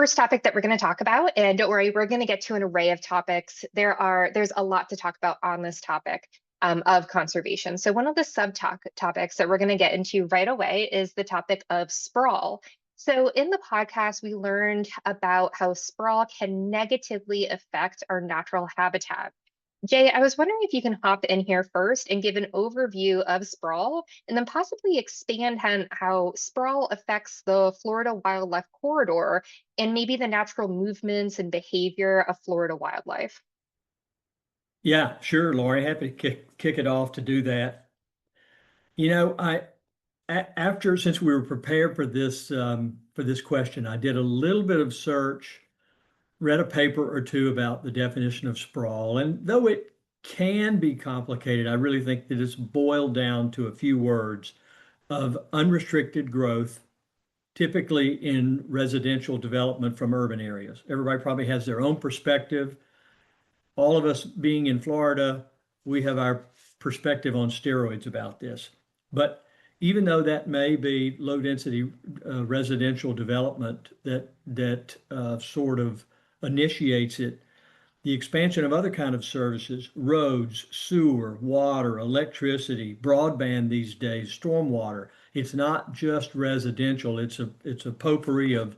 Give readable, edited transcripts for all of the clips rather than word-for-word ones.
first topic that we're going to talk about, and don't worry, we're going to get to an array of topics. There's a lot to talk about on this topic of conservation. So one of the subtopics that we're going to get into right away is the topic of sprawl. So in the podcast, we learned about how sprawl can negatively affect our natural habitat. Jay, I was wondering if you can hop in here first and give an overview of sprawl, and then possibly expand on how sprawl affects the Florida wildlife corridor and maybe the natural movements and behavior of Florida wildlife. Yeah, sure, Laurie. Happy to kick it off to do that. You know, since we were prepared for this question, I did a little bit of search, read a paper or two about the definition of sprawl, and though it can be complicated, I really think that it's boiled down to a few words of unrestricted growth, typically in residential development from urban areas. Everybody probably has their own perspective. All of us being in Florida, we have our perspective on steroids about this. But even though that may be low density residential development that sort of initiates it, the expansion of other kind of services, roads, sewer, water, electricity, broadband these days, stormwater. It's not just residential. It's a potpourri of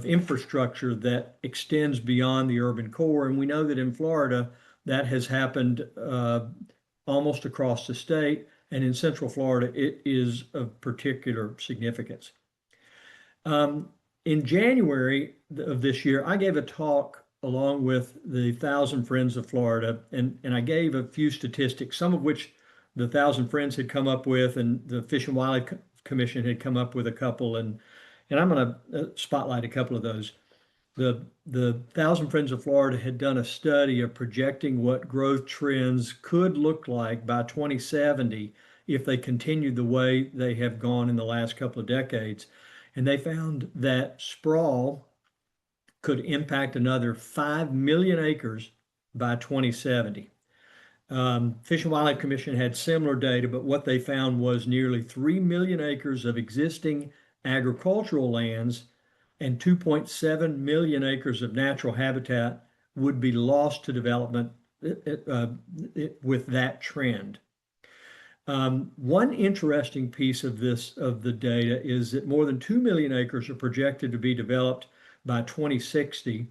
infrastructure that extends beyond the urban core. And we know that in Florida, that has happened almost across the state. And in Central Florida, it is of particular significance. In January of this year, I gave a talk along with the 1,000 Friends of Florida, and I gave a few statistics, some of which the 1,000 Friends had come up with, and the Fish and Wildlife Commission had come up with a couple, and I'm going to spotlight a couple of those. The 1,000 Friends of Florida had done a study of projecting what growth trends could look like by 2070 if they continued the way they have gone in the last couple of decades. And they found that sprawl could impact another 5 million acres by 2070. Fish and Wildlife Commission had similar data, but what they found was nearly 3 million acres of existing agricultural lands and 2.7 million acres of natural habitat would be lost to development with that trend. One interesting piece of the data is that more than 2 million acres are projected to be developed by 2060,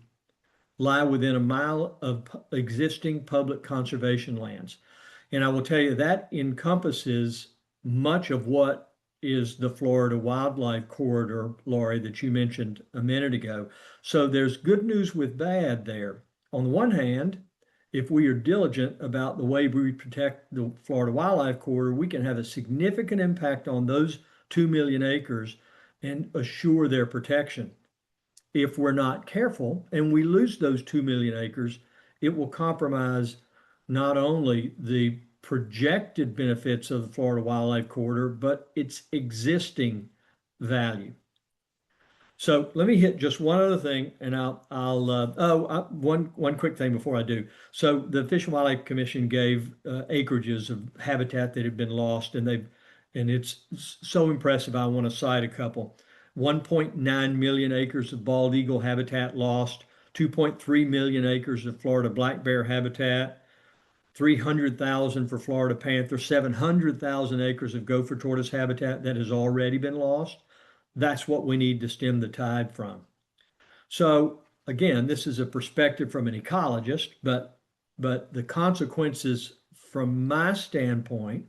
lie within a mile of existing public conservation lands. And I will tell you that encompasses much of what is the Florida wildlife corridor, Laurie, that you mentioned a minute ago. So there's good news with bad there. On the one hand, if we are diligent about the way we protect the Florida wildlife corridor, we can have a significant impact on those 2 million acres and assure their protection. If we're not careful and we lose those 2 million acres, it will compromise not only the projected benefits of the Florida wildlife corridor, but its existing value. So let me hit just one other thing, and one quick thing before I do. So the Fish and Wildlife Commission gave acreages of habitat that had been lost, and it's so impressive. I want to cite a couple. 1.9 million acres of bald eagle habitat lost, 2.3 million acres of Florida black bear habitat, 300,000 for Florida panther, 700,000 acres of gopher tortoise habitat that has already been lost. That's what we need to stem the tide from. So again, this is a perspective from an ecologist, but the consequences from my standpoint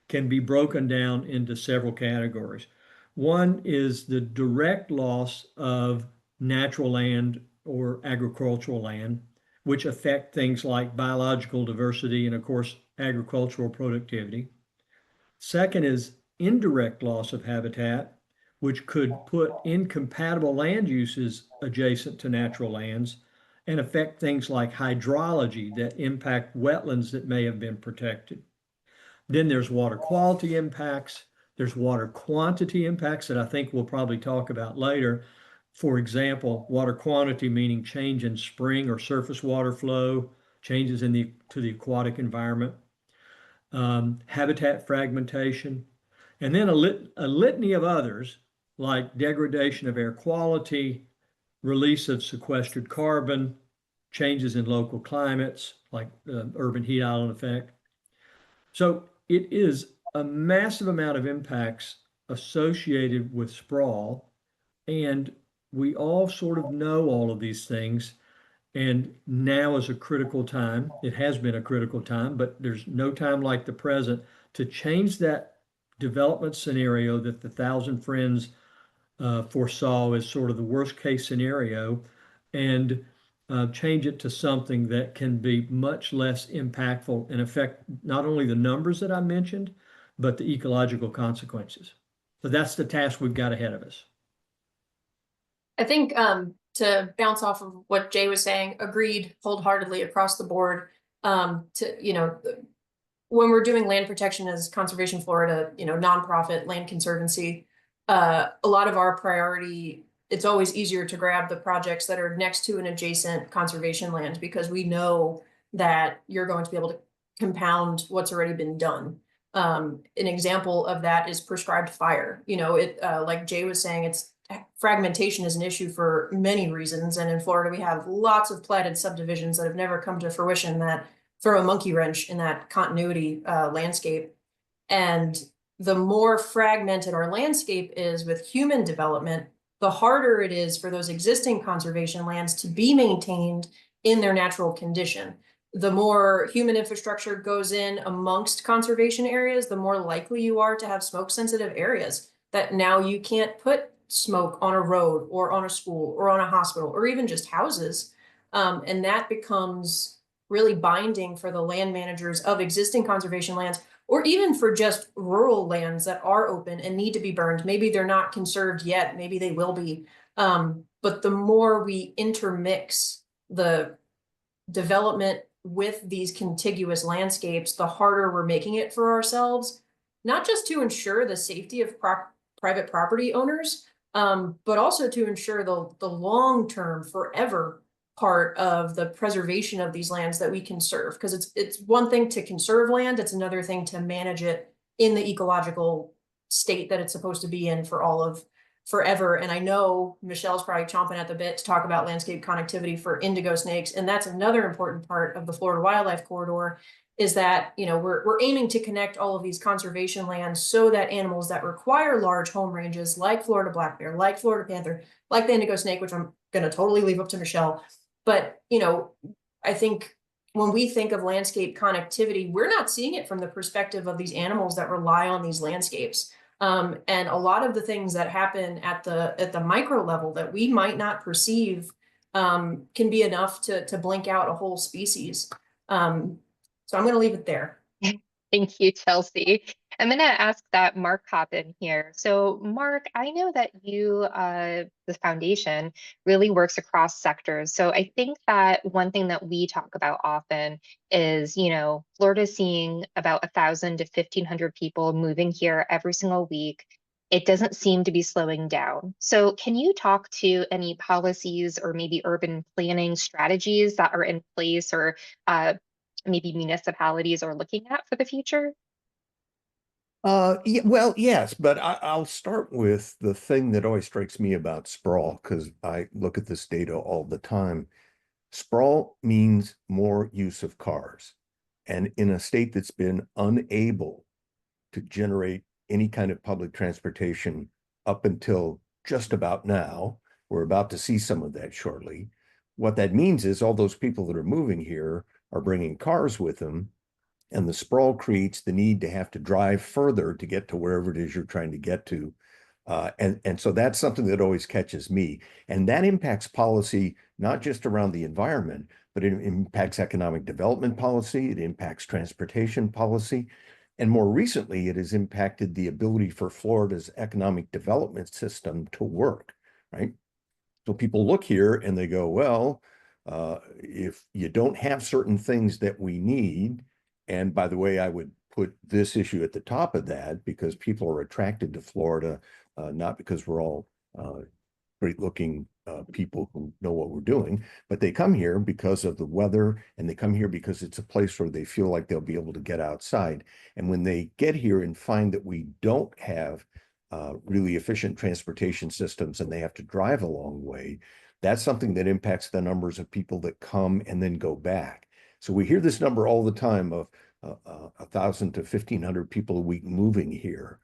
can be broken down into several categories. One is the direct loss of natural land or agricultural land, which affect things like biological diversity and, of course, agricultural productivity. Second is indirect loss of habitat, which could put incompatible land uses adjacent to natural lands and affect things like hydrology that impact wetlands that may have been protected. Then there's water quality impacts. There's water quantity impacts that I think we'll probably talk about later. For example, water quantity meaning change in spring or surface water flow, changes to the aquatic environment, habitat fragmentation, and then a litany of others like degradation of air quality, release of sequestered carbon, changes in local climates like urban heat island effect. So it is a massive amount of impacts associated with sprawl. And we all sort of know all of these things. And now is a critical time. It has been a critical time, but there's no time like the present to change that development scenario that the Thousand Friends foresaw as sort of the worst case scenario and change it to something that can be much less impactful and affect not only the numbers that I mentioned, but the ecological consequences. So that's the task we've got ahead of us. I think to bounce off of what Jay was saying, agreed wholeheartedly across the board. When we're doing land protection as Conservation Florida, nonprofit land conservancy, a lot of our priority, it's always easier to grab the projects that are next to an adjacent conservation land because we know that you're going to be able to compound what's already been done. An example of that is prescribed fire. Like Jay was saying, fragmentation is an issue for many reasons. And in Florida, we have lots of platted subdivisions that have never come to fruition that throw a monkey wrench in that continuity landscape. And the more fragmented our landscape is with human development, the harder it is for those existing conservation lands to be maintained in their natural condition. The more human infrastructure goes in amongst conservation areas, the more likely you are to have smoke sensitive areas that now you can't put smoke on a road or on a school or on a hospital or even just houses. And that becomes really binding for the land managers of existing conservation lands, or even for just rural lands that are open and need to be burned. Maybe they're not conserved yet, maybe they will be. But the more we intermix the development with these contiguous landscapes, the harder we're making it for ourselves, not just to ensure the safety of private property owners, but also to ensure the long-term, forever part of the preservation of these lands that we conserve. Because it's one thing to conserve land, it's another thing to manage it in the ecological state that it's supposed to be in for all of forever. And I know Michelle's probably chomping at the bit to talk about landscape connectivity for indigo snakes. And that's another important part of the Florida Wildlife Corridor, is that, we're aiming to connect all of these conservation lands so that animals that require large home ranges, like Florida black bear, like Florida panther, like the indigo snake, which I'm going to totally leave up to Michelle. But, I think when we think of landscape connectivity, we're not seeing it from the perspective of these animals that rely on these landscapes. And a lot of the things that happen at the micro level that we might not perceive can be enough to blink out a whole species. So I'm going to leave it there. Thank you, Chelsea. I'm going to ask that Mark hop in here. So Mark, I know that you, the foundation, really works across sectors. So I think that one thing that we talk about often is, Florida's seeing about 1,000 to 1,500 people moving here every single week. It doesn't seem to be slowing down. So can you talk to any policies or maybe urban planning strategies that are in place, or maybe municipalities are looking at for the future? Well, yes, but I'll start with the thing that always strikes me about sprawl, because I look at this data all the time. Sprawl means more use of cars. And in a state that's been unable to generate any kind of public transportation up until just about now, we're about to see some of that shortly. What that means is all those people that are moving here are bringing cars with them, and the sprawl creates the need to have to drive further to get to wherever it is you're trying to get to. And so that's something that always catches me. And that impacts policy, not just around the environment, but it impacts economic development policy, it impacts transportation policy. And more recently, it has impacted the ability for Florida's economic development system to work, right? So people look here and they go, well, if you don't have certain things that we need, and by the way, I would put this issue at the top of that, because people are attracted to Florida, not because we're all great looking people who know what we're doing, but they come here because of the weather, and they come here because it's a place where they feel like they'll be able to get outside. And when they get here and find that we don't have really efficient transportation systems and they have to drive a long way, that's something that impacts the numbers of people that come and then go back. So we hear this number all the time of 1,000 to 1,500 people a week moving here.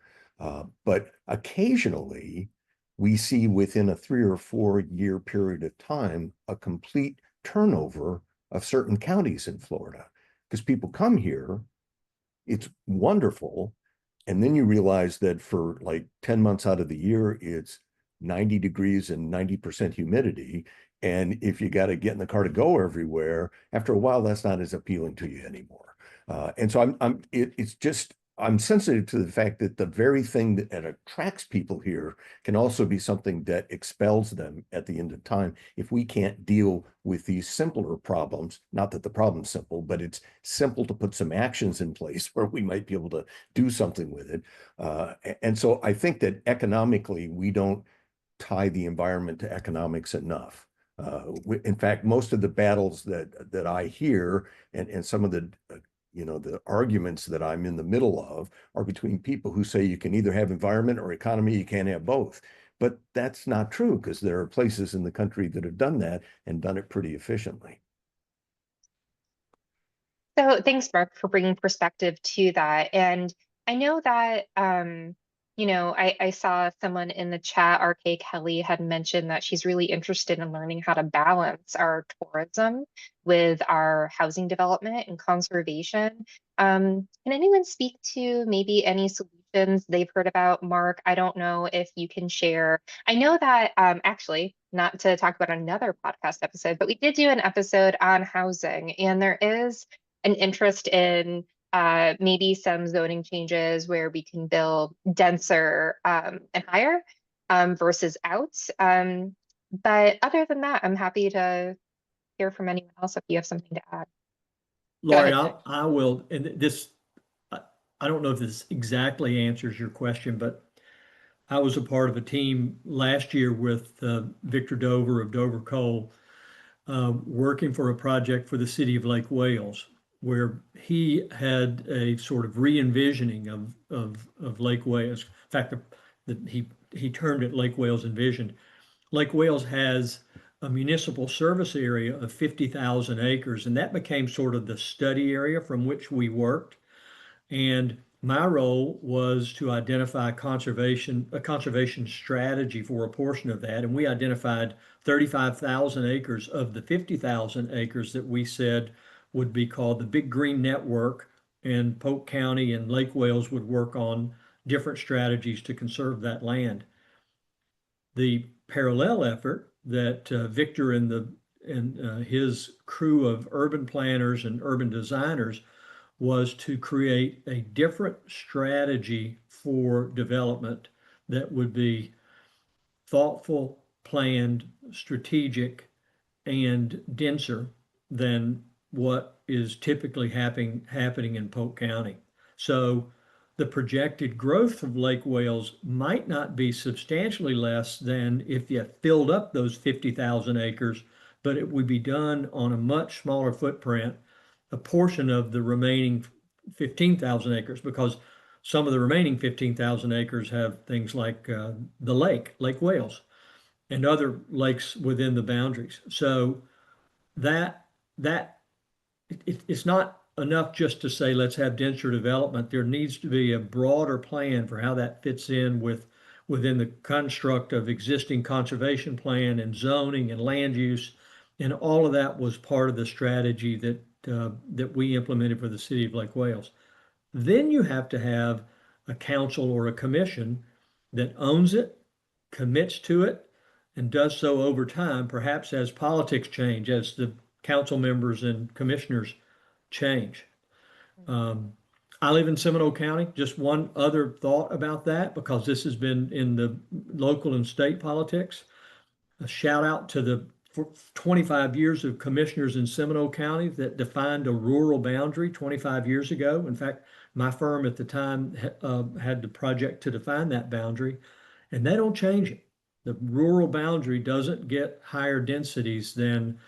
But occasionally we see within a 3 or 4 year period of time, a complete turnover of certain counties in Florida, because people come here, it's wonderful. And then you realize that for like 10 months out of the year, it's 90 degrees and 90% humidity. And if you got to get in the car to go everywhere, after a while, that's not as appealing to you anymore. And so it's just, I'm sensitive to the fact that the very thing that attracts people here can also be something that expels them at the end of time if we can't deal with these simpler problems. Not that the problem's simple, but it's simple to put some actions in place where we might be able to do something with it. And so I think that economically, we don't tie the environment to economics enough. In fact, most of the battles that I hear and some of the the arguments that I'm in the middle of are between people who say you can either have environment or economy, you can't have both. But that's not true, because there are places in the country that have done that and done it pretty efficiently. So thanks, Mark, for bringing perspective to that. And I know that, I saw someone in the chat, RK Kelly, had mentioned that she's really interested in learning how to balance our tourism with our housing development and conservation. Can anyone speak to maybe any solutions they've heard about? Mark, I don't know if you can share. I know that actually, not to talk about another podcast episode, but we did do an episode on housing, and there is an interest in maybe some zoning changes where we can build denser and higher versus out. But other than that, I'm happy to hear from anyone else if you have something to add. Laurie, I will, and this, I don't know if this exactly answers your question, but I was a part of a team last year with Victor Dover of Dover Coal, working for a project for the city of Lake Wales, where he had a sort of re-envisioning of Lake Wales. In fact, he termed it Lake Wales Envisioned. Lake Wales has a municipal service area of 50,000 acres, and that became sort of the study area from which we worked. And my role was to identify a conservation strategy for a portion of that. And we identified 35,000 acres of the 50,000 acres that we said would be called the Big Green Network, and Polk County and Lake Wales would work on different strategies to conserve that land. The parallel effort that Victor and his crew of urban planners and urban designers was to create a different strategy for development that would be thoughtful, planned, strategic, and denser than what is typically happening in Polk County. So the projected growth of Lake Wales might not be substantially less than if you filled up those 50,000 acres, but it would be done on a much smaller footprint, a portion of the remaining 15,000 acres, because some of the remaining 15,000 acres have things like the Lake Wales, and other lakes within the boundaries. So it's not enough just to say, let's have denser development. There needs to be a broader plan for how that fits in within the construct of existing conservation plan and zoning and land use. And all of that was part of the strategy that we implemented for the city of Lake Wales. Then you have to have a council or a commission that owns it, commits to it, and does so over time, perhaps as politics change, as the council members and commissioners change. I live in Seminole County. Just one other thought about that, because this has been in the local and state politics. A shout out to the 25 years of commissioners in Seminole County that defined a rural boundary 25 years ago. In fact, my firm at the time had the project to define that boundary, and they don't change it. The rural boundary doesn't get higher densities than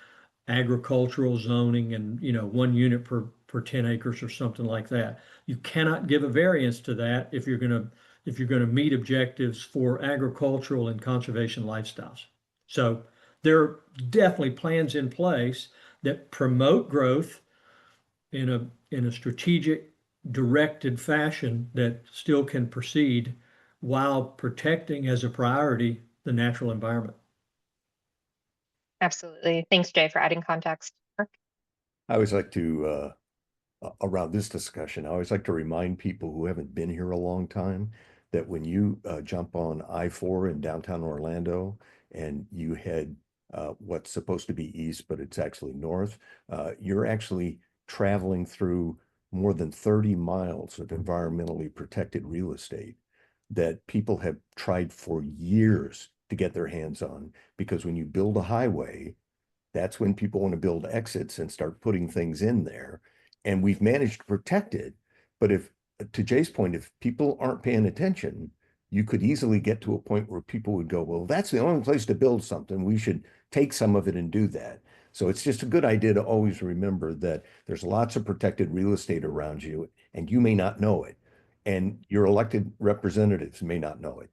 agricultural zoning and 1 unit per 10 acres or something like that. You cannot give a variance to that if you're going to meet objectives for agricultural and conservation lifestyles. So there are definitely plans in place that promote growth in a strategic, directed fashion that still can proceed while protecting as a priority the natural environment. Absolutely. Thanks, Jay, for adding context. I always like to, around this discussion, I always like to remind people who haven't been here a long time that when you jump on I-4 in downtown Orlando and you head what's supposed to be east, but it's actually north, you're actually traveling through more than 30 miles of environmentally protected real estate that people have tried for years to get their hands on, because when you build a highway, that's when people want to build exits and start putting things in there. And we've managed to protect it. But if, to Jay's point, if people aren't paying attention, you could easily get to a point where people would go, well, that's the only place to build something. We should take some of it and do that. So it's just a good idea to always remember that there's lots of protected real estate around you, and you may not know it. And your elected representatives may not know it.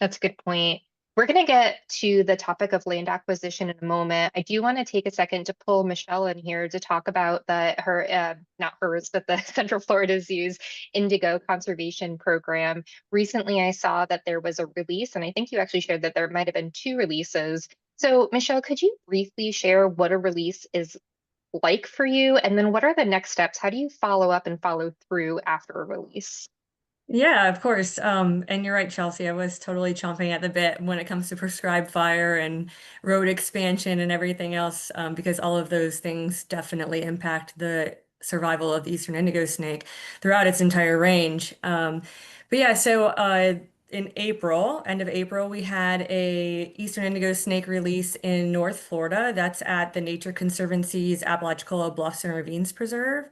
That's a good point. We're going to get to the topic of land acquisition in a moment. I do want to take a second to pull Michelle in here to talk about not hers, but the Central Florida Zoo's Indigo conservation program. Recently, I saw that there was a release, and I think you actually shared that there might have been 2 releases. So Michelle, could you briefly share what a release is like for you? And then what are the next steps? How do you follow up and follow through after a release? Yeah, of course. And you're right, Chelsea. I was totally chomping at the bit when it comes to prescribed fire and road expansion and everything else, because all of those things definitely impact the survival of the eastern indigo snake throughout its entire range. But yeah, so in April, end of April, we had a eastern indigo snake release in North Florida. That's at the Nature Conservancy's Apalachicola Bluffs and Ravines Preserve,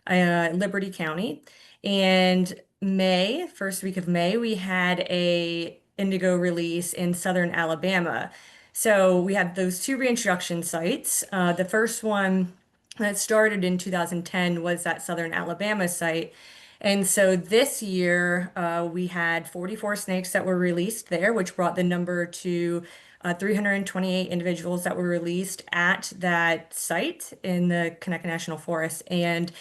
Liberty County. And first week of May, we had a indigo release in southern Alabama. So we had those 2 reintroduction sites. The first one that started in 2010 was that southern Alabama site. And so this year, we had 44 snakes that were released there, which brought the number to 328 individuals that were released at that site in the Conecuh National Forest. And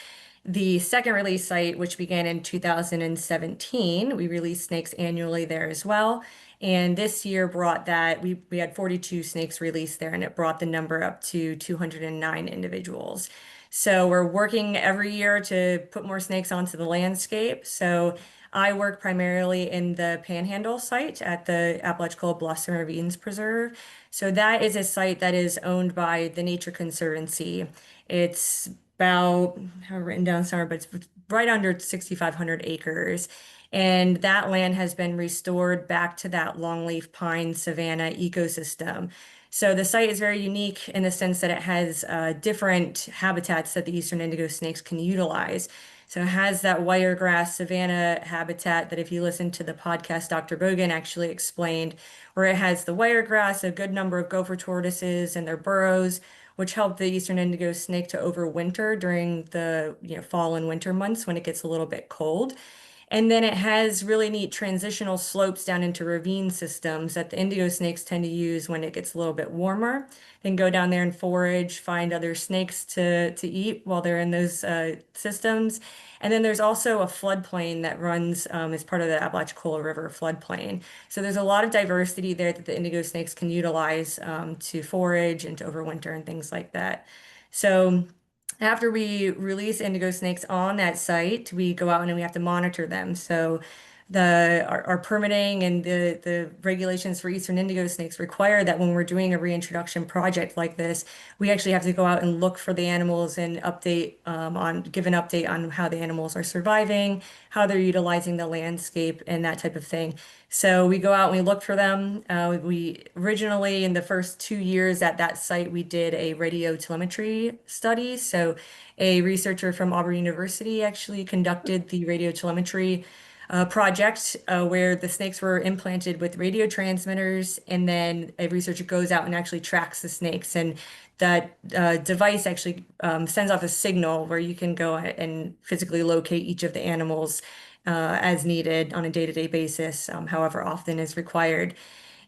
the second release site, which began in 2017, we released snakes annually there as well. And this year brought that, we had 42 snakes released there, and it brought the number up to 209 individuals. So we're working every year to put more snakes onto the landscape. So I work primarily in the Panhandle site at the Apalachicola Bluffs and Ravines Preserve. So that is a site that is owned by the Nature Conservancy. It's about, I have it written down somewhere, but it's right under 6,500 acres. And that land has been restored back to that longleaf pine savanna ecosystem. So the site is very unique in the sense that it has different habitats that the eastern indigo snakes can utilize. So it has that wiregrass savanna habitat that, if you listen to the podcast, Dr. Bogan actually explained, where it has the wiregrass, a good number of gopher tortoises and their burrows, which help the eastern indigo snake to overwinter during the fall and winter months when it gets a little bit cold. And then it has really neat transitional slopes down into ravine systems that the indigo snakes tend to use when it gets a little bit warmer. They can go down there and forage, find other snakes to eat while they're in those systems. And then there's also a floodplain that runs as part of the Apalachicola River floodplain. So there's a lot of diversity there that the indigo snakes can utilize to forage and to overwinter and things like that. So after we release indigo snakes on that site, we go out and we have to monitor them. So our permitting and the regulations for eastern indigo snakes require that when we're doing a reintroduction project like this, we actually have to go out and look for the animals and give an update on how the animals are surviving, how they're utilizing the landscape, and that type of thing. So we go out and we look for them. We originally, in the first 2 years at that site, we did a radio telemetry study. So a researcher from Auburn University actually conducted the radio telemetry project where the snakes were implanted with radio transmitters, and then a researcher goes out and actually tracks the snakes. And that device actually sends off a signal where you can go and physically locate each of the animals as needed on a day-to-day basis, however often is required.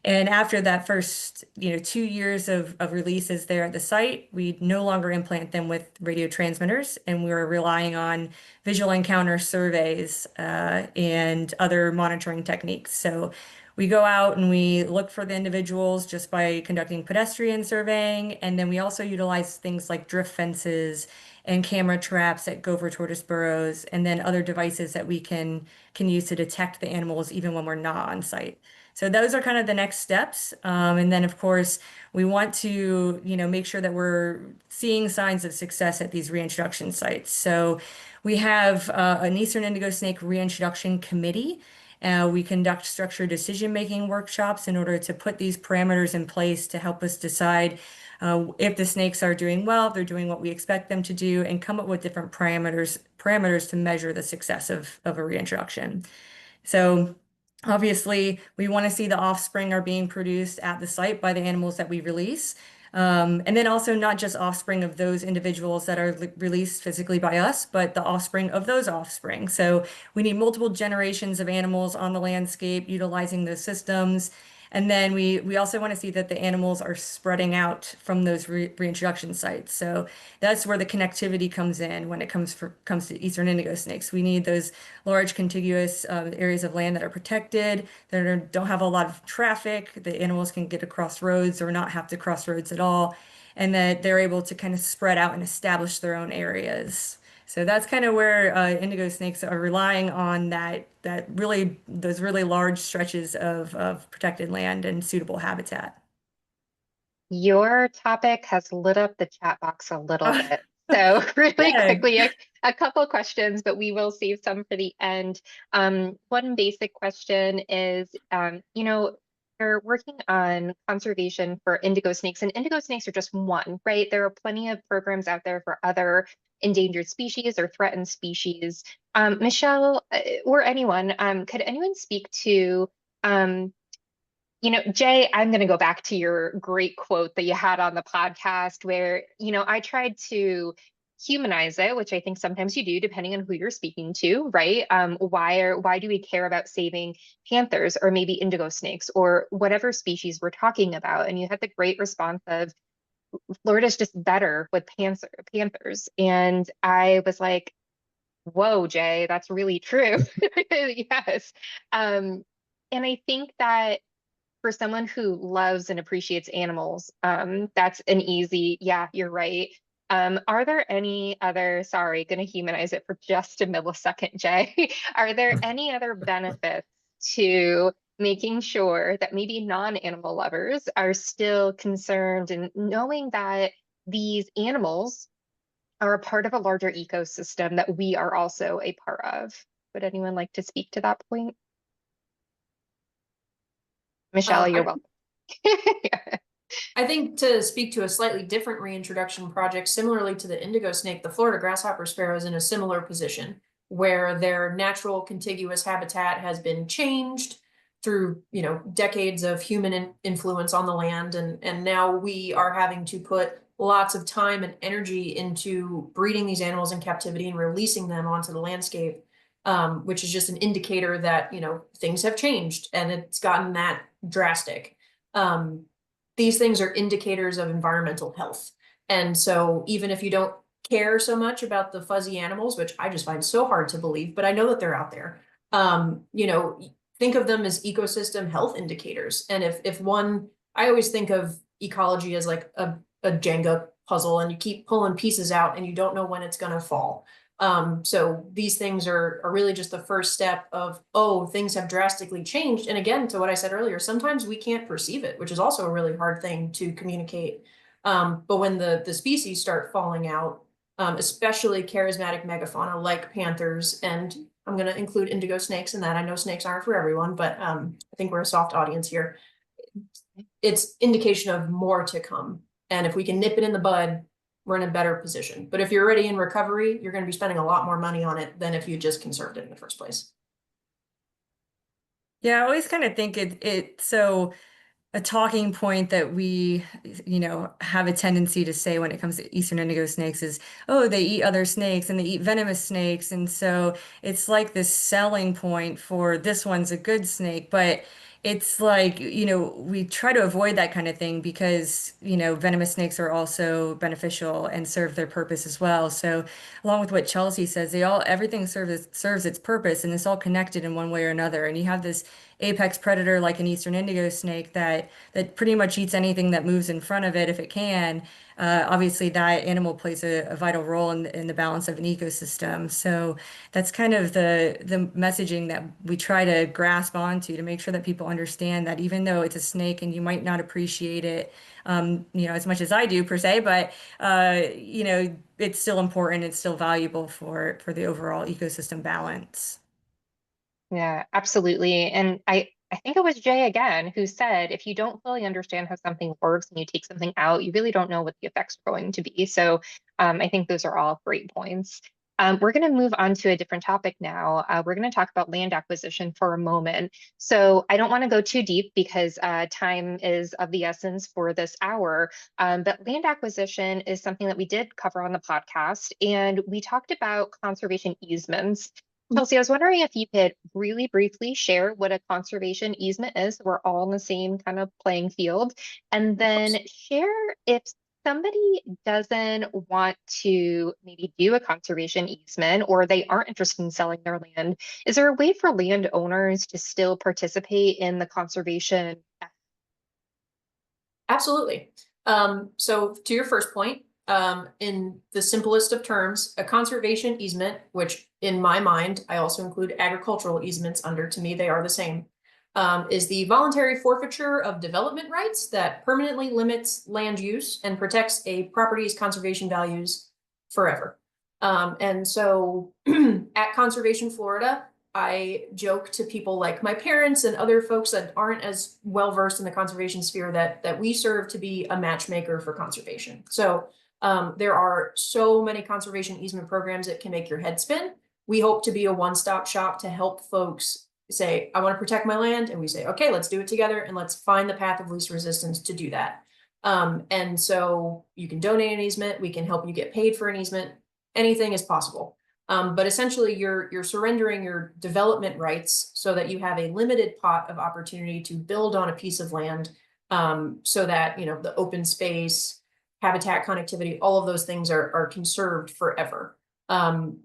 And after that first, 2 years of releases there at the site, we no longer implant them with radio transmitters, and we were relying on visual encounter surveys and other monitoring techniques. So we go out and we look for the individuals just by conducting pedestrian surveying, and then we also utilize things like drift fences and camera traps at gopher tortoise burrows, and then other devices that we can use to detect the animals even when we're not on site. So those are kind of the next steps. And then, of course, we want to, make sure that we're seeing signs of success at these reintroduction sites. So we have an Eastern Indigo Snake Reintroduction Committee. We conduct structured decision-making workshops in order to put these parameters in place to help us decide if the snakes are doing well, if they're doing what we expect them to do, and come up with different parameters to measure the success of a reintroduction. So obviously, we want to see the offspring are being produced at the site by the animals that we release. And then also not just offspring of those individuals that are released physically by us, but the offspring of those offspring. So we need multiple generations of animals on the landscape utilizing those systems. And then we also want to see that the animals are spreading out from those reintroduction sites. So that's where the connectivity comes in when it comes to Eastern indigo snakes. We need those large contiguous areas of land that are protected, that don't have a lot of traffic. The animals can get across roads or not have to cross roads at all, and that they're able to kind of spread out and establish their own areas. So that's kind of where indigo snakes are relying on those really large stretches of protected land and suitable habitat. Your topic has lit up the chat box a little bit. So really Good. quickly, a couple questions, but we will save some for the end. One basic question is, we're working on conservation for indigo snakes, and indigo snakes are just one, right? There are plenty of programs out there for other endangered species or threatened species. Michelle, or anyone, could anyone speak to, Jay, I'm going to go back to your great quote that you had on the podcast where, I tried to humanize it, which I think sometimes you do, depending on who you're speaking to, right? Why do we care about saving panthers or maybe indigo snakes or whatever species we're talking about? And you had the great response of Florida's just better with panthers. And I was like, whoa, Jay, that's really true. Yes. And I think that for someone who loves and appreciates animals, that's an easy, yeah, you're right. Are there any other, sorry, going to humanize it for just a millisecond, Jay. Are there any other benefits to making sure that maybe non-animal lovers are still concerned and knowing that these animals are a part of a larger ecosystem that we are also a part of? Would anyone like to speak to that point? Michelle, you're welcome. I think to speak to a slightly different reintroduction project, similarly to the indigo snake, the Florida grasshopper sparrow is in a similar position where their natural contiguous habitat has been changed through, decades of human influence on the land. And now we are having to put lots of time and energy into breeding these animals in captivity and releasing them onto the landscape, which is just an indicator that, things have changed and it's gotten that drastic. These things are indicators of environmental health. And so even if you don't care so much about the fuzzy animals, which I just find so hard to believe, but I know that they're out there, think of them as ecosystem health indicators. And if one, I always think of ecology as like a Jenga puzzle, and you keep pulling pieces out and you don't know when it's going to fall. So these things are really just the first step of, oh, things have drastically changed. And again, to what I said earlier, sometimes we can't perceive it, which is also a really hard thing to communicate. But when the species start falling out, especially charismatic megafauna like panthers, and I'm going to include indigo snakes in that. I know snakes aren't for everyone, but I think we're a soft audience here. It's indication of more to come. And if we can nip it in the bud, we're in a better position. But if you're already in recovery, you're going to be spending a lot more money on it than if you just conserved it in the first place. Yeah, I always kind of think so a talking point that we, have a tendency to say when it comes to Eastern indigo snakes is, oh, they eat other snakes and they eat venomous snakes. And so it's like this selling point for this one's a good snake. But it's like, we try to avoid that kind of thing because, venomous snakes are also beneficial and serve their purpose as well. So along with what Chelsea says, everything serves its purpose, and it's all connected in one way or another. And you have this apex predator like an eastern indigo snake that pretty much eats anything that moves in front of it if it can. Obviously, that animal plays a vital role in the balance of an ecosystem. So that's kind of the messaging that we try to grasp onto to make sure that people understand that even though it's a snake and you might not appreciate it, as much as I do per se, but it's still important. It's still valuable for the overall ecosystem balance. Yeah, absolutely. And I think it was Jay again who said, if you don't fully understand how something works and you take something out, you really don't know what the effects are going to be. So I think those are all great points. We're going to move on to a different topic now. We're going to talk about land acquisition for a moment. So I don't want to go too deep because time is of the essence for this hour. But land acquisition is something that we did cover on the podcast, and we talked about conservation easements. Chelsea, I was wondering if you could really briefly share what a conservation easement is, so we're all in the same kind of playing field, and then share if somebody doesn't want to maybe do a conservation easement or they aren't interested in selling their land, is there a way for landowners to still participate in the conservation? Absolutely. So to your first point, in the simplest of terms, a conservation easement, which in my mind, I also include agricultural easements under, to me, they are the same, is the voluntary forfeiture of development rights that permanently limits land use and protects a property's conservation values forever. And so at Conservation Florida, I joke to people like my parents and other folks that aren't as well versed in the conservation sphere that we serve to be a matchmaker for conservation. So there are so many conservation easement programs that can make your head spin. We hope to be a one-stop shop to help folks say, I want to protect my land. And we say, okay, let's do it together and let's find the path of least resistance to do that. And so you can donate an easement. We can help you get paid for an easement. Anything is possible. But essentially you're surrendering your development rights so that you have a limited pot of opportunity to build on a piece of land, so that, the open space, habitat connectivity, all of those things are conserved forever.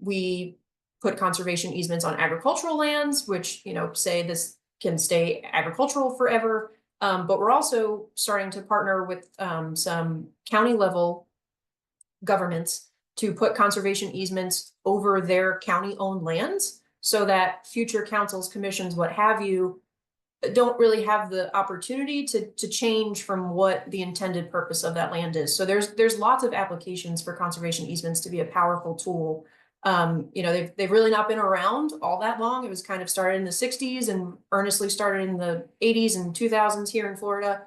We put conservation easements on agricultural lands, which, say this can stay agricultural forever. But we're also starting to partner with some county level governments to put conservation easements over their county-owned lands so that future councils, commissions, what have you, don't really have the opportunity to change from what the intended purpose of that land is. So there's lots of applications for conservation easements to be a powerful tool. They've really not been around all that long. It was kind of started in the 60s and earnestly started in the 80s and 2000s here in Florida.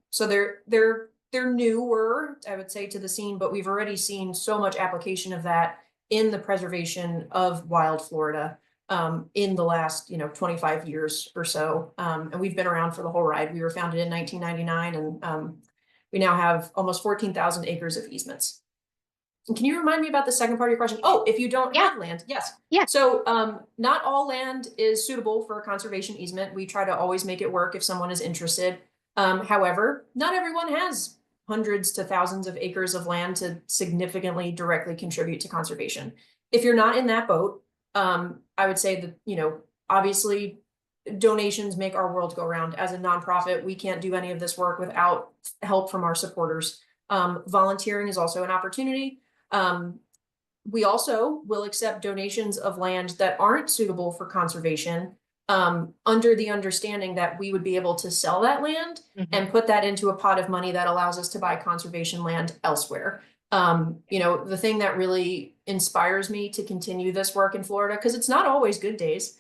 So they're newer, I would say, to the scene, but we've already seen so much application of that in the preservation of wild Florida in the last 25 years or so. And we've been around for the whole ride. We were founded in 1999, and we now have almost 14,000 acres of easements. And can you remind me about the second part of your question? Oh, if you don't have land, yes. Yeah. So not all land is suitable for a conservation easement. We try to always make it work if someone is interested. However, not everyone has hundreds to thousands of acres of land to significantly directly contribute to conservation. If you're not in that boat, I would say that, obviously donations make our world go round. As a nonprofit, we can't do any of this work without help from our supporters. Volunteering is also an opportunity. We also will accept donations of land that aren't suitable for conservation, under the understanding that we would be able to sell that land and put that into a pot of money that allows us to buy conservation land elsewhere. The thing that really inspires me to continue this work in Florida, because it's not always good days,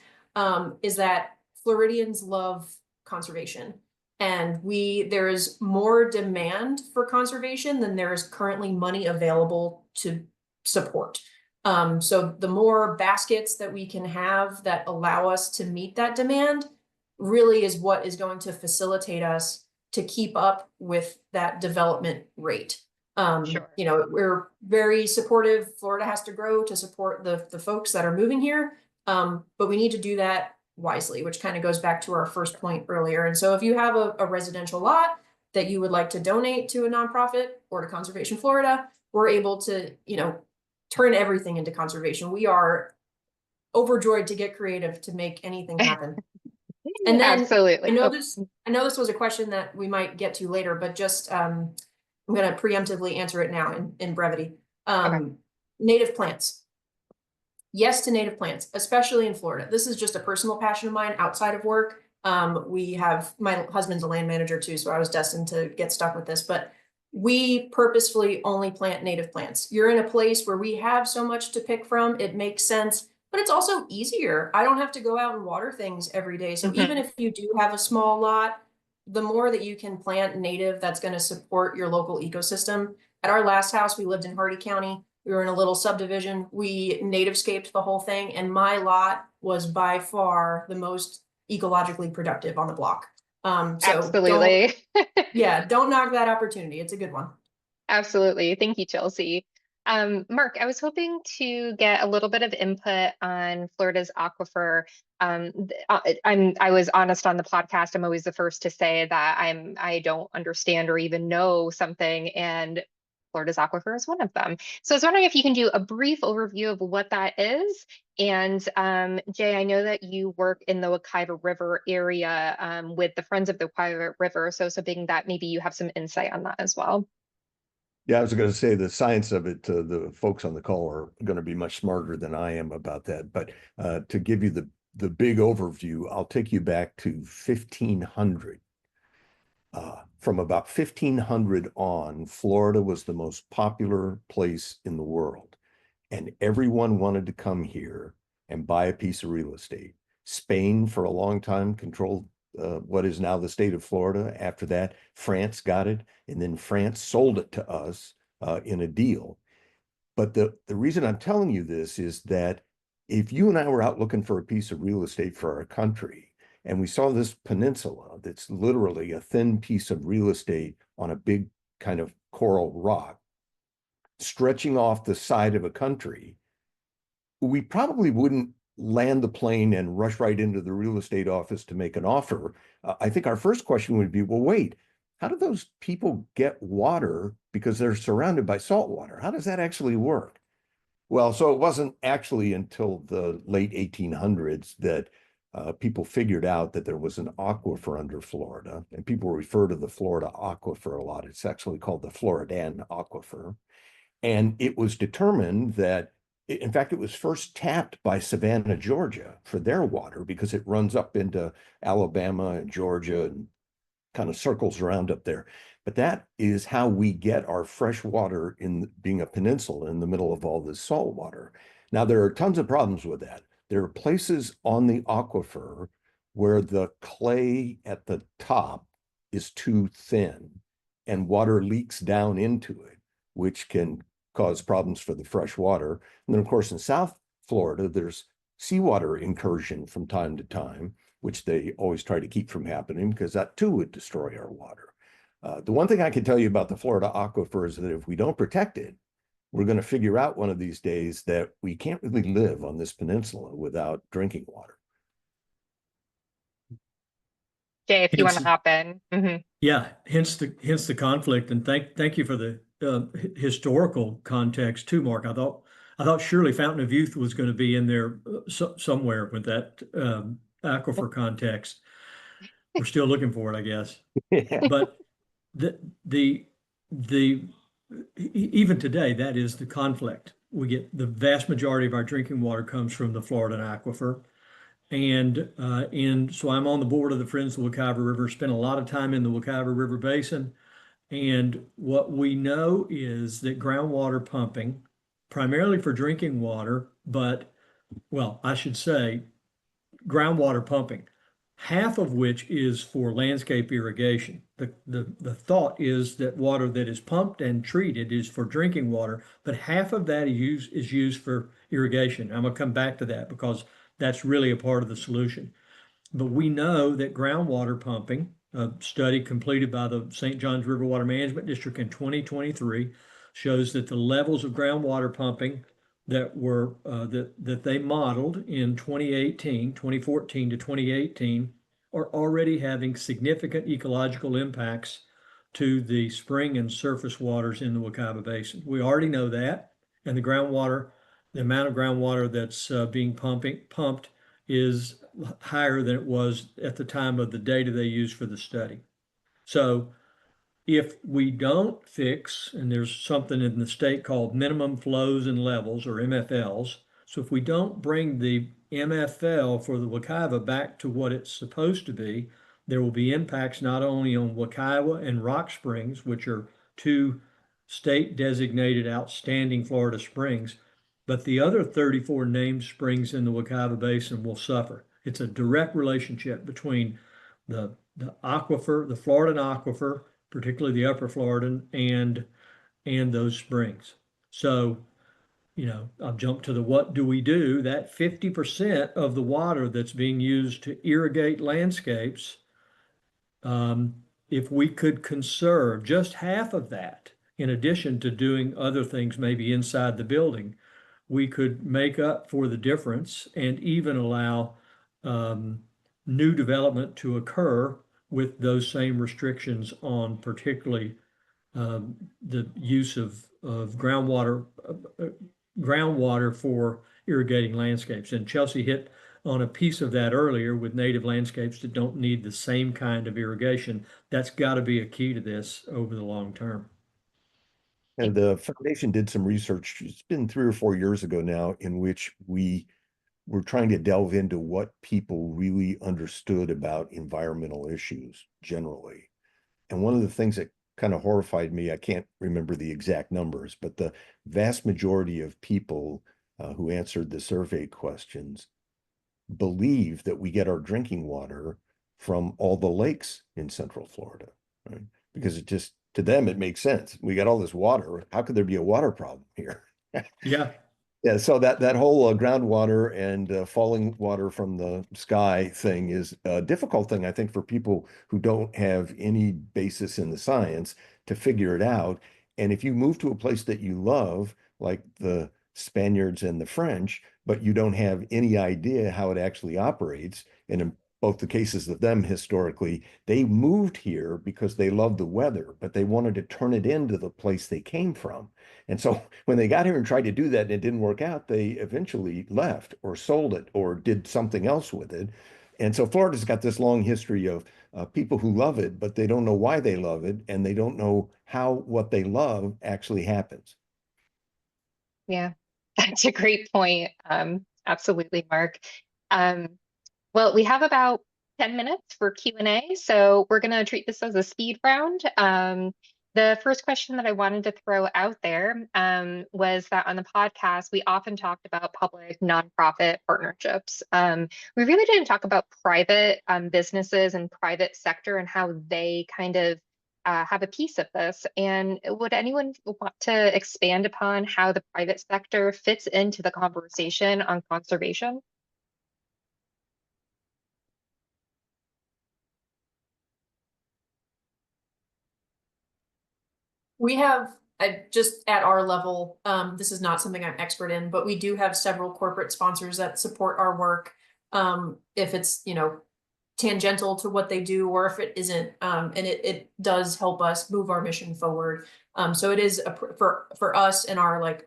is that Floridians love conservation. And there is more demand for conservation than there is currently money available to support. So the more baskets that we can have that allow us to meet that demand really is what is going to facilitate us to keep up with that development rate. Sure. We're very supportive. Florida has to grow to support the folks that are moving here. But we need to do that wisely, which kind of goes back to our first point earlier. And so if you have a residential lot that you would like to donate to a nonprofit or to Conservation Florida, we're able to, turn everything into conservation. We are overjoyed to get creative to make anything happen. And then Absolutely. I know this was a question that we might get to later, but just I'm going to preemptively answer it now in brevity. Okay. Native plants. Yes to native plants, especially in Florida. This is just a personal passion of mine outside of work. My husband's a land manager too, so I was destined to get stuck with this, but we purposefully only plant native plants. You're in a place where we have so much to pick from. It makes sense, but it's also easier. I don't have to go out and water things every day. So even if you do have a small lot, the more that you can plant native, that's going to support your local ecosystem. At our last house, we lived in Hardy County. We were in a little subdivision. We native-scaped the whole thing, and my lot was by far the most ecologically productive on the block. Absolutely. Don't knock that opportunity. It's a good one. Absolutely. Thank you, Chelsea. Mark, I was hoping to get a little bit of input on Florida's aquifer. I was honest on the podcast. I'm always the first to say that I don't understand or even know something, and Florida's aquifer is one of them. So I was wondering if you can do a brief overview of what that is. And Jay, I know that you work in the Wekiva River area with the Friends of the Wekiva River. So I was hoping that maybe you have some insight on that as well. Yeah, I was going to say the science of it, the folks on the call are going to be much smarter than I am about that. But to give you the big overview, I'll take you back to 1500. From about 1500 on, Florida was the most popular place in the world, and everyone wanted to come here and buy a piece of real estate. Spain, for a long time, controlled what is now the state of Florida. After that, France got it, and then France sold it to us in a deal. But the reason I'm telling you this is that if you and I were out looking for a piece of real estate for our country, and we saw this peninsula that's literally a thin piece of real estate on a big kind of coral rock stretching off the side of a country, we probably wouldn't land the plane and rush right into the real estate office to make an offer. I think our first question would be, well, wait, how do those people get water because they're surrounded by salt water? How does that actually work? Well, so it wasn't actually until the late 1800s that people figured out that there was an aquifer under Florida, and people refer to the Florida aquifer a lot. It's actually called the Orianne aquifer. And it was determined that, in fact, it was first tapped by Savannah, Georgia for their water because it runs up into Alabama and Georgia and kind of circles around up there. But that is how we get our fresh water in being a peninsula in the middle of all this salt water. Now, there are tons of problems with that. There are places on the aquifer where the clay at the top is too thin and water leaks down into it, which can cause problems for the fresh water. And then, of course, in South Florida, there's seawater incursion from time to time, which they always try to keep from happening because that too would destroy our water. The one thing I can tell you about the Florida aquifer is that if we don't protect it, we're going to figure out one of these days that we can't really live on this peninsula without drinking water. Jay, if you want to hop in. Yeah, hence the conflict, and thank you for the historical context too, Mark. I thought surely Fountain of Youth was going to be in there somewhere with that aquifer context. We're still looking for it, I guess. Yeah. But even today, that is the conflict. We get the vast majority of our drinking water comes from the Florida aquifer. And so I'm on the board of the Friends of the Wekiva River, spent a lot of time in the Wekiva River Basin. And what we know is that groundwater pumping, primarily for drinking water, but, well, I should say groundwater pumping, half of which is for landscape irrigation. The thought is that water that is pumped and treated is for drinking water, but half of that is used for irrigation. I'm going to come back to that because that's really a part of the solution. But we know that groundwater pumping, a study completed by the St. Johns River Water Management District in 2023, shows that the levels of groundwater pumping that were that they modeled in 2014 to 2018 are already having significant ecological impacts to the spring and surface waters in the Wekiva Basin. We already know that, and the groundwater, the amount of groundwater that's being pumped is higher than it was at the time of the data they used for the study. So if we don't fix, and there's something in the state called minimum flows and levels, or MFLs. So if we don't bring the MFL for the Wekiva back to what it's supposed to be, there will be impacts not only on Wekiva and Rock Springs, which are two state designated outstanding Florida springs, but the other 34 named springs in the Wekiva Basin will suffer. It's a direct relationship between the aquifer, the Floridan aquifer, particularly the upper Floridan, and those springs. So, I'll jump to the what do we do? That 50% of the water that's being used to irrigate landscapes, if we could conserve just half of that, in addition to doing other things maybe inside the building, we could make up for the difference and even allow new development to occur with those same restrictions on particularly the use of groundwater for irrigating landscapes. And Chelsea hit on a piece of that earlier with native landscapes that don't need the same kind of irrigation. That's got to be a key to this over the long term. And the foundation did some research, it's been 3 or 4 years ago now, in which we were trying to delve into what people really understood about environmental issues generally. And one of the things that kind of horrified me, I can't remember the exact numbers, but the vast majority of people who answered the survey questions believe that we get our drinking water from all the lakes in Central Florida, right? Because it just, to them, it makes sense. We got all this water. How could there be a water problem here? Yeah. Yeah, so that whole groundwater and falling water from the sky thing is a difficult thing, I think, for people who don't have any basis in the science to figure it out. And if you move to a place that you love, like the Spaniards and the French, but you don't have any idea how it actually operates, and in both the cases of them historically, they moved here because they loved the weather, but they wanted to turn it into the place they came from. And so when they got here and tried to do that and it didn't work out, they eventually left or sold it or did something else with it. And so Florida's got this long history of people who love it, but they don't know why they love it, and they don't know how what they love actually happens. Yeah, that's a great point. Absolutely, Mark. Well, we have about 10 minutes for Q&A, so we're going to treat this as a speed round. The first question that I wanted to throw out there was that on the podcast, we often talked about public nonprofit partnerships. We really didn't talk about private businesses and private sector and how they kind of have a piece of this. And would anyone want to expand upon how the private sector fits into the conversation on conservation? We have, just at our level, this is not something I'm expert in, but we do have several corporate sponsors that support our work. If it's, tangential to what they do, or if it isn't, and it does help us move our mission forward. So it is for us and our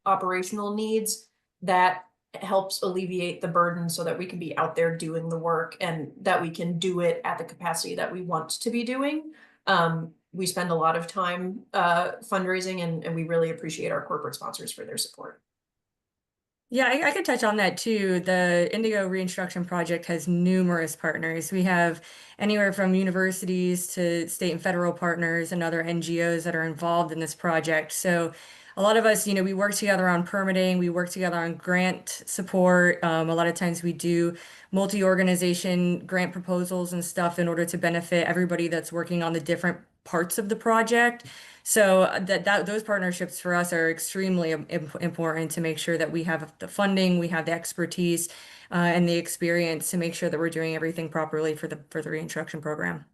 operational needs, that helps alleviate the burden so that we can be out there doing the work and that we can do it at the capacity that we want to be doing. We spend a lot of time fundraising, and we really appreciate our corporate sponsors for their support. Yeah, I could touch on that too. The Indigo Reinstruction Project has numerous partners. We have anywhere from universities to state and federal partners and other NGOs that are involved in this project. So a lot of us, we work together on permitting, we work together on grant support. A lot of times we do multi-organization grant proposals and stuff in order to benefit everybody that's working on the different parts of the project. So those partnerships for us are extremely important to make sure that we have the funding, we have the expertise, and the experience to make sure that we're doing everything properly for the reinstruction program.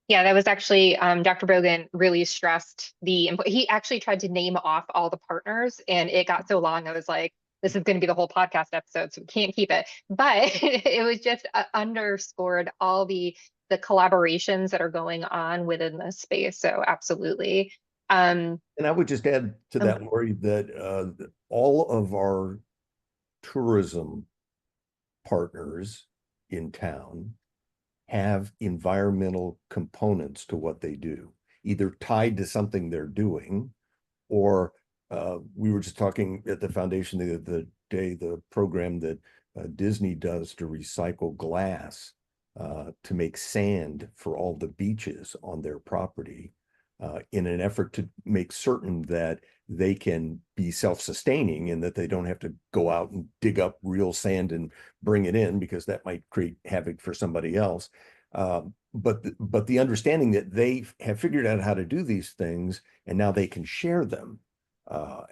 Yeah, that was actually Dr. Bogan really stressed he actually tried to name off all the partners and it got so long. I was like, this is going to be the whole podcast episode, so we can't keep it. But it was just underscored all the collaborations that are going on within this space. So absolutely. And I would just add to that, Laurie, that all of our tourism partners in town have environmental components to what they do, either tied to something they're doing, or we were just talking at the foundation the other day, the program that Disney does to recycle glass to make sand for all the beaches on their property in an effort to make certain that they can be self-sustaining and that they don't have to go out and dig up real sand and bring it in, because that might create havoc for somebody else. But the understanding that they have figured out how to do these things and now they can share them.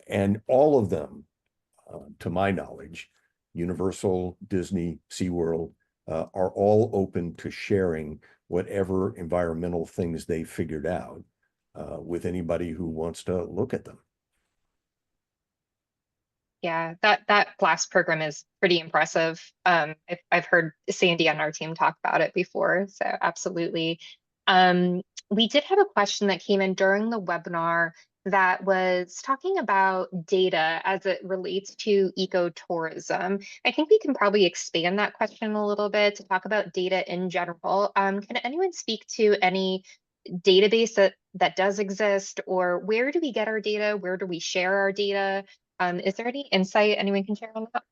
And all of them, to my knowledge, Universal, Disney, SeaWorld, are all open to sharing whatever environmental things they figured out with anybody who wants to look at them. Yeah, that glass program is pretty impressive. I've heard Sandy on our team talk about it before, so absolutely. We did have a question that came in during the webinar that was talking about data as it relates to ecotourism. I think we can probably expand that question a little bit to talk about data in general. Can anyone speak to any database that does exist, or where do we get our data? Where do we share our data? Is there any insight anyone can share on that?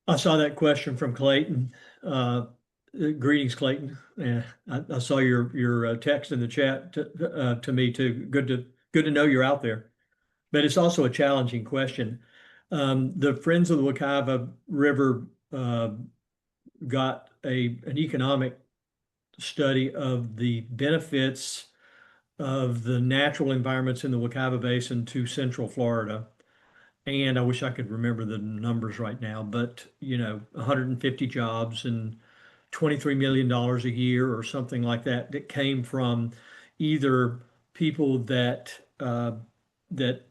I saw that question from Clayton. Greetings, Clayton. Yeah, I saw your text in the chat to me too. Good to know you're out there. But it's also a challenging question. The Friends of the Wekiva River got an economic study of the benefits of the natural environments in the Wekiva Basin to Central Florida. And I wish I could remember the numbers right now, but 150 jobs and $23 million a year or something like that came from either people that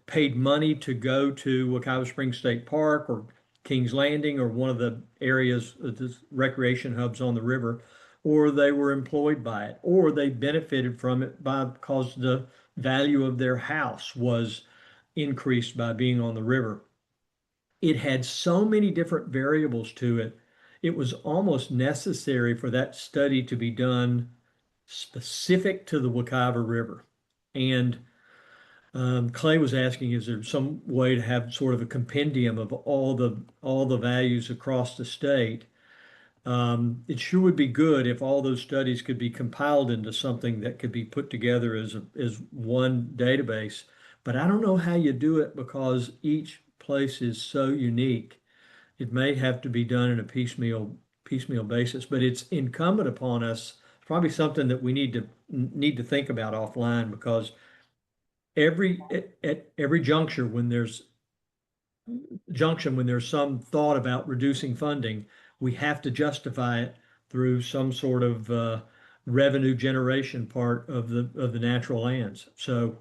paid money to go to Wekiva Springs State Park or Kings Landing or one of the areas, the recreation hubs on the river, or they were employed by it, or they benefited from it because the value of their house was increased by being on the river. It had so many different variables to it. It was almost necessary for that study to be done specific to the Wekiva River. And Clay was asking, is there some way to have sort of a compendium of all the values across the state? It sure would be good if all those studies could be compiled into something that could be put together as one database. But I don't know how you do it because each place is so unique. It may have to be done in a piecemeal basis, but it's incumbent upon us. Probably something that we need to think about offline, because at every juncture when there's some thought about reducing funding, we have to justify it through some sort of revenue generation part of the natural lands. So,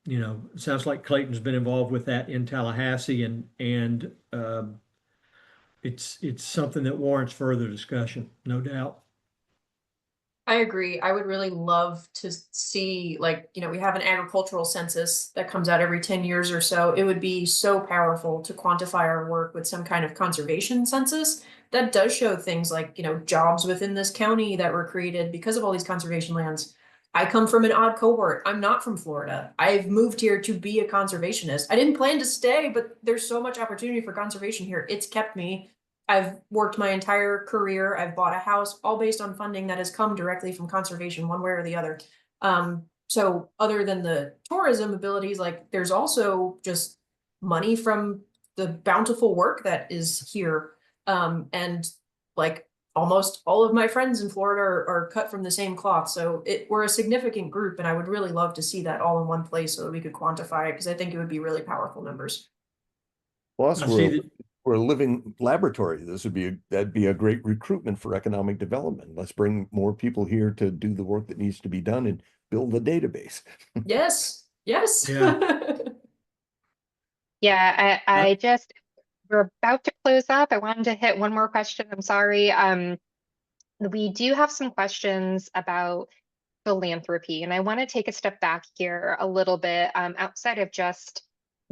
it sounds like Clayton's been involved with that in Tallahassee, and it's something that warrants further discussion, no doubt. I agree. I would really love to see, we have an agricultural census that comes out every 10 years or so. It would be so powerful to quantify our work with some kind of conservation census that does show things like, jobs within this county that were created because of all these conservation lands. I come from an odd cohort. I'm not from Florida. I've moved here to be a conservationist. I didn't plan to stay, but there's so much opportunity for conservation here. It's kept me. I've worked my entire career. I've bought a house, all based on funding that has come directly from conservation, one way or the other. So other than the tourism abilities, there's also just money from the bountiful work that is here. And almost all of my friends in Florida are cut from the same cloth. So we're a significant group, and I would really love to see that all in one place so that we could quantify it, because I think it would be really powerful numbers. Plus, We're a living laboratory. That'd be a great recruitment for economic development. Let's bring more people here to do the work that needs to be done and build the database. Yes, yes. Yeah. Yeah, I just, we're about to close up. I wanted to hit one more question. I'm sorry. We do have some questions about philanthropy, and I want to take a step back here a little bit, outside of just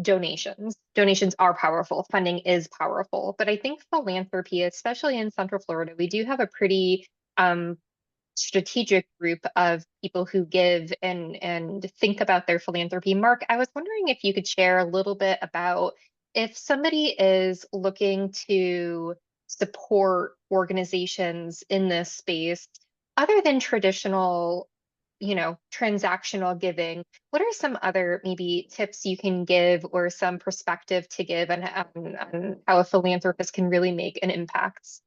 donations. Donations are powerful, funding is powerful, but I think philanthropy, especially in Central Florida, we do have a pretty strategic group of people who give and think about their philanthropy. Mark, I was wondering if you could share a little bit about if somebody is looking to support organizations in this space, other than traditional, transactional giving, what are some other maybe tips you can give or some perspective to give on how a philanthropist can really make an impact?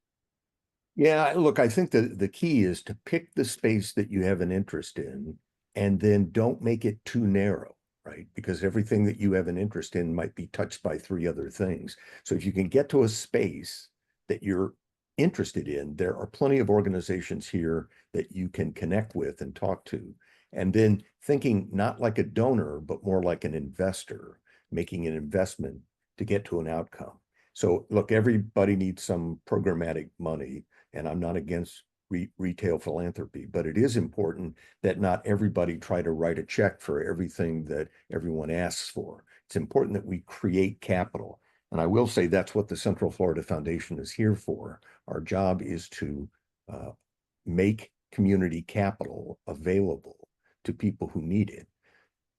Yeah, look, I think the key is to pick the space that you have an interest in and then don't make it too narrow, right? Because everything that you have an interest in might be touched by three other things. So if you can get to a space that you're interested in, there are plenty of organizations here that you can connect with and talk to. And then thinking not like a donor, but more like an investor, making an investment to get to an outcome. So look, everybody needs some programmatic money, and I'm not against retail philanthropy, but it is important that not everybody try to write a check for everything that everyone asks for. It's important that we create capital. And I will say that's what the Central Florida Foundation is here for. Our job is to make community capital available to people who need it.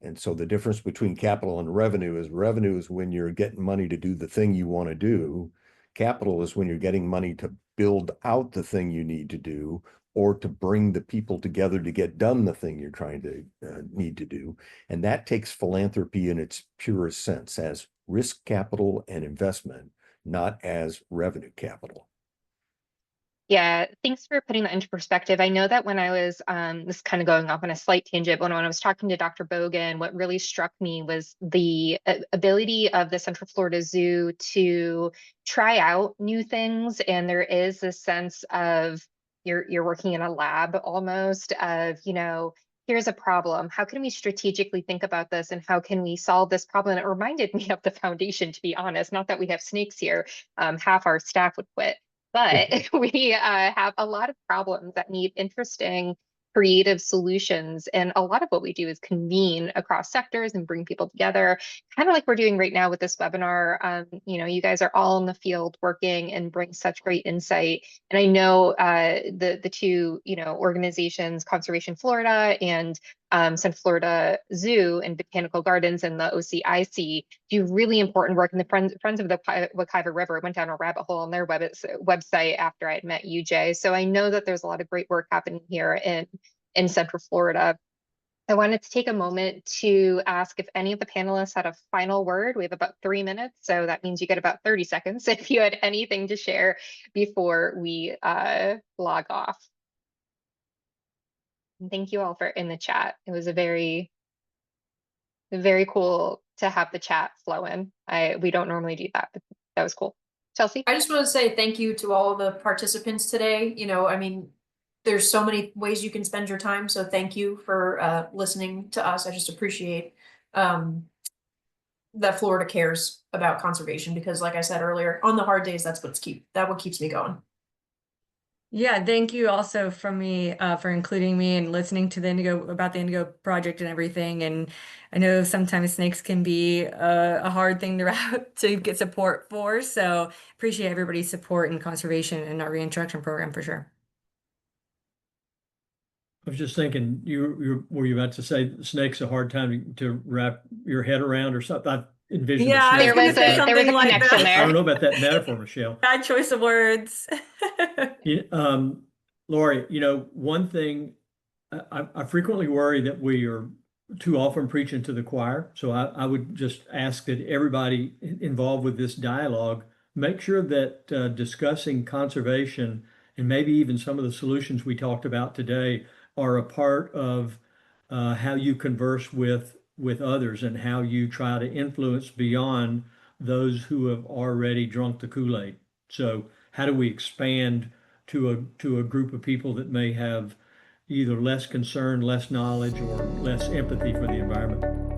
And so the difference between capital and revenue is when you're getting money to do the thing you want to do. Capital is when you're getting money to build out the thing you need to do, or to bring the people together to get done the thing you're trying to need to do. And that takes philanthropy in its purest sense as risk capital and investment, not as revenue capital. Yeah, thanks for putting that into perspective. I know that when I was, this is kind of going off on a slight tangent, but when I was talking to Dr. Bogan, what really struck me was the ability of the Central Florida Zoo to try out new things. And there is this sense of you're working in a lab almost of, here's a problem. How can we strategically think about this and how can we solve this problem? And it reminded me of the foundation, to be honest. Not that we have snakes here. Half our staff would quit. But we have a lot of problems that need interesting, creative solutions. And a lot of what we do is convene across sectors and bring people together, kind of like we're doing right now with this webinar. You guys are all in the field working and bring such great insight. And I know the two, organizations, Conservation Florida and Central Florida Zoo and Botanical Gardens and the OCIC do really important work. And the Friends of the Wekiva River went down a rabbit hole on their website after I had met you, Jay. So I know that there's a lot of great work happening here in Central Florida. I wanted to take a moment to ask if any of the panelists had a final word. We have about 3 minutes, so that means you get about 30 seconds if you had anything to share before we log off. And thank you all for in the chat. It was a very cool to have the chat flow in. We don't normally do that, but that was cool. Chelsea? I just want to say thank you to all of the participants today. There's so many ways you can spend your time. So thank you for listening to us. I just appreciate that Florida cares about conservation because like I said earlier, on the hard days, that's what keeps me going. Yeah, thank you also from me for including me and listening to the Indigo project and everything. And I know sometimes snakes can be a hard thing to get support for. So appreciate everybody's support and conservation in our reintroduction program for sure. I was just thinking, were you about to say snakes a hard time to wrap your head around or something? I envisioned Yeah, I was There gonna was say a something like connection that. I don't there. know about that metaphor, Michelle. Bad choice of words. Laurie, one thing I frequently worry that we are too often preaching to the choir. So I would just ask that everybody involved with this dialogue make sure that discussing conservation and maybe even some of the solutions we talked about today are a part of how you converse with others and how you try to influence beyond those who have already drunk the Kool-Aid. So how do we expand to a group of people that may have either less concern, less knowledge, or less empathy for the environment?